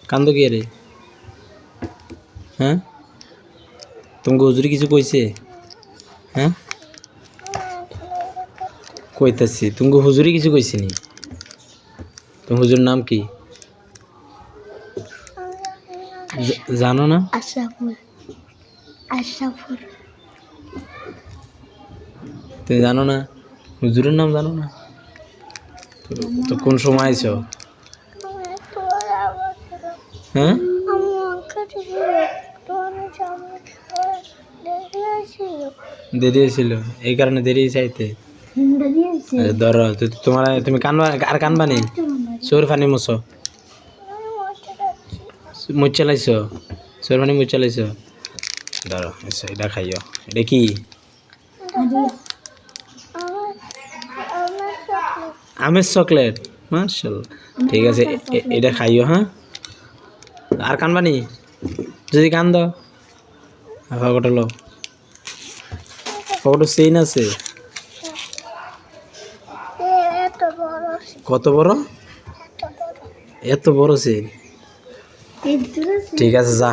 কান্দো কে রে? হ্যাঁ, তোমাকে হুজুরি কিছু কইছে? হ্যাঁ, কইতাছি তোমাকে হুজুরি কিছু কইছে নি? তোমার হুজুর নাম কি জানো না? আশরাফুল। আশরাফুল। তুমি জানো না হুজুরের নাম জানো না? তো কোন সময় আইছো? হ্যাঁ, দেরি হয়েছিল এই কারণে দেরি হয়েছে আইতে। ধরো তোমার তুমি কানবা আর কানবা নি? চোর ফানি মুছো মুচ চালাইছো, চোর ফানি মুচ চালাইছো। ধরো আচ্ছা এটা খাইও। এটা কি? আমের চকলেট। মাশাআল্লাহ, ঠিক আছে এটা খাইও। হ্যাঁ, আর কানবা নি? যদি কান দাও ফাগটা লো, ফাগটা চেইন আছে কত বড়? এত বড় চেইন? ঠিক আছে যা।